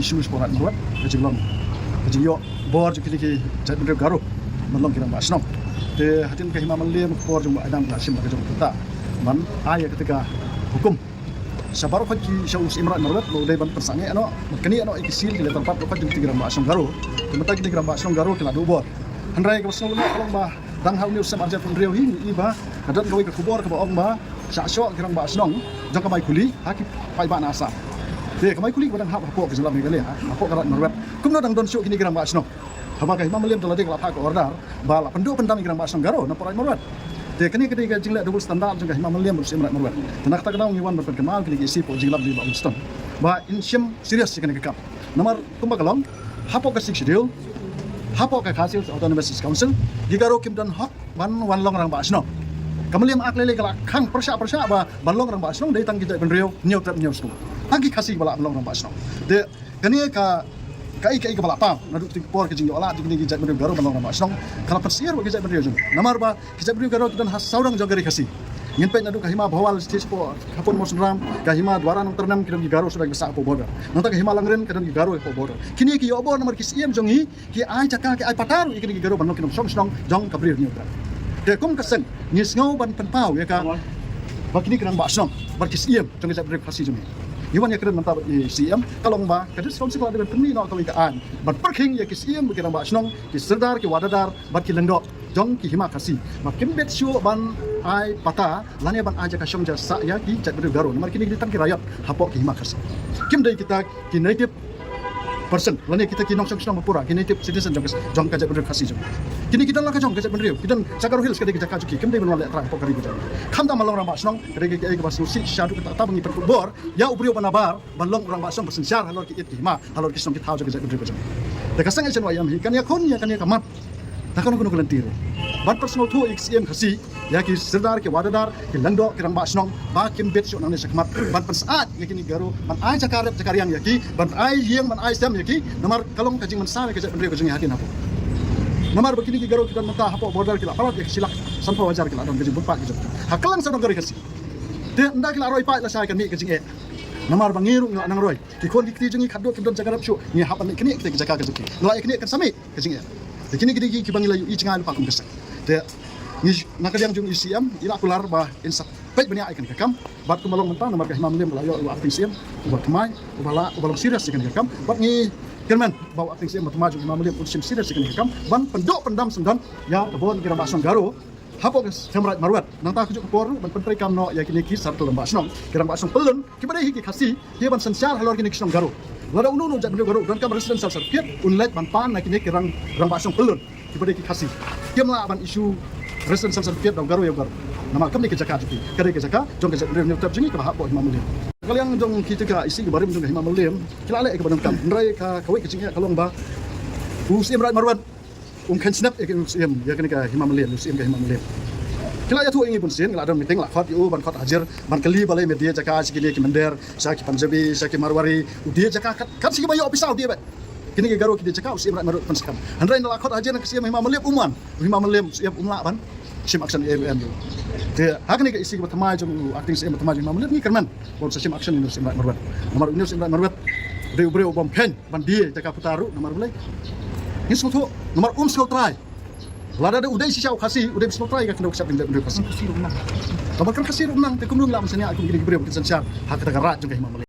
isu sporat buat kejilong kejio bor jadi ki jadi bener garu melong kira basnom de hatin ke hima malim bor jung adam kasim ke jung kita man ayat ketika hukum sabar ko ki shaus imran marwat lo dai ban persange ano kini ano ikisil ki tempat ko jung tigram basnom garu tempat ki tigram basnom garu kila do bor handrai ke basnom lo kalong ba dang hau ni usam arja pun riau hi iba adan gawi ke kubor ke baong ba sa syo kirang basnom jang kamai kuli haki pai ba nasa de kamai kuli badang hap hapok ke jalan ni hapok karat marwat kumno dang don syuk kini kirang basnom hama kai mamaliam tolade kala phak order bala pendu pendam kirang basnom garo na parai marwat de kini kini ga jingle double standard jang kai mamaliam mus imrat marwat tanak tak daw ngiwan berpen kemal kini isi po jinglab di ba uston ba insyam serius kini kap nomor kumba kalong hapok ka sik schedule hapok ka khasil autonomous council gigaro kim dan hok wan long rang basnom kamaliam aklele kala khang persya ba balong rang basnom dei tang kita benriau nyau trap nyau snu pagi kasih bala balong rang basnom de kani ka kai bala pa naduk tik por ke jingyo ala dikni gijat benriau garo balong rang basnom kala persier ba gijat benriau jung namar ba gijat benriau garo kidan has saurang jogari kasih ngin pe naduk kahima bawal stage po kapon mosram kahima dwaran ternam kidan garo sudah besar po border nanta kahima langren kidan garo po border kini ki obor nomor kisiem jongi ki ai caka ki ai patar ikini garo balong kidan som jong kabrir nyau de kum kasen ngis ngau ban penpau ya ka bakini kerang basnom barkisiem jong gijat benriau kasih jong Iwan ya keren mantap di CM kalau mbak kadis konsep kalau dengan peni nak kawikaan bat perking ya ki CM bagi mbak senong ki serdar ki wadadar bat ki lendok jong ki hima kasih makin bet show ban ai pata lani ban aja ka shom jasa ya ki jat bedu garo nomor kini kita ki rakyat hapok ki hima kasih kim dai kita ki native person lani kita ki nong song pura ki native citizen jong ka jat bedu kasih jong kini kita lah ka jong ka jat bedu kita sakar hills ka kita ka juki kim dai ban wala tra pok kari kita kam da malong rambak senong kare ki ai ka basu si syadu kita ta bangi perbor ya ubrio panabar balong orang basong bersensyar halor ki it ma halor ki song ki thau jog jat bedu jong de kasang chen wayam hi kan ya kon ya kan ya kamat takon kuno kelentir bat personal tu xm khasi ya ki serdar ki wadadar ki langdo ki rang basong ba kim bet syok nang ne sakmat ban pensaat ya kini garo ban ai cakariang ya ki ban ai yeng ban ai sam ya ki nomor kalong kajing man sa ke jat bedu jong hatin hapo nomor begini ki garo kita mentah hapo border ki la palat ya silak sanpa wajar ki la don kajing bupat ki jong hakalang sa dong gari khasi de nda ki la roi pa la sai kan mi kajing e namar bangiru ngak nang roi ki kon ki jengi khaddo ki don jagarap shu ni hapan kini ki jaka ka juki la kini kan sami kajing e de kini ki bangi layu i chingal pa kum kesak de ni nakaliang jung ICM ila kular ba insap pet bani aikan kakam bat ku malong mentang nomor ka himam lem layo wa acting CM buat kemai ubalong serius kan kakam bat ni kerman bawa acting CM maju himam lem usim serius kan kakam ban pendok pendam sendon ya kebon kira basong garo hapok semrat marwat nang ta kujuk por ban pentri kam no ya kini ki sartul mbak snong kira mbak snong pelun ki badai ki khasi dia ban sensyal halor kini kisong garo lada unu jat benu garo dan kam residential certificate unlet ban pan na kini kirang rang mbak snong pelun ki badai ki khasi dia mela ban isu residential certificate dong garo ya garo nama kam ni ke jaka juki kare ke jaka jong ke jat revenue tab jingi ka hapok himam lem kalau yang jong kita ka isi barim jong himam lem kila ale ke ban kam ndrai ka kawai ke jingi kalong ba usim rat marwat kan snap ya UCM ya kan ka himam lem UCM ka himam lem kila ya tu ingi pun sin kila ada meeting lah khot yu ban khot hajar ban kali balai media jaka sikini ki mender saki panjabi saki marwari dia jaka kan siki bayo official dia ba kini ke garo ki dia jaka UCM rat marut penskam handrai la khot hajar ka UCM himam lem uman himam lem UCM umla ban sim action AMN tu dia hakni ka isi ka thamai jong acting UCM thamai himam lem ni kerman bon sim action UCM rat marwat nomor UCM rat marwat bre bom pen ban dia jaka putaru nomor bulai ni semua nomor sekau try lada ada udai sisa khasi udai semua try ka kena usap pindah khasi nomor kan khasi rumang te kumlung la masanya aku gini bre bukan sensar hak kata garat juga himam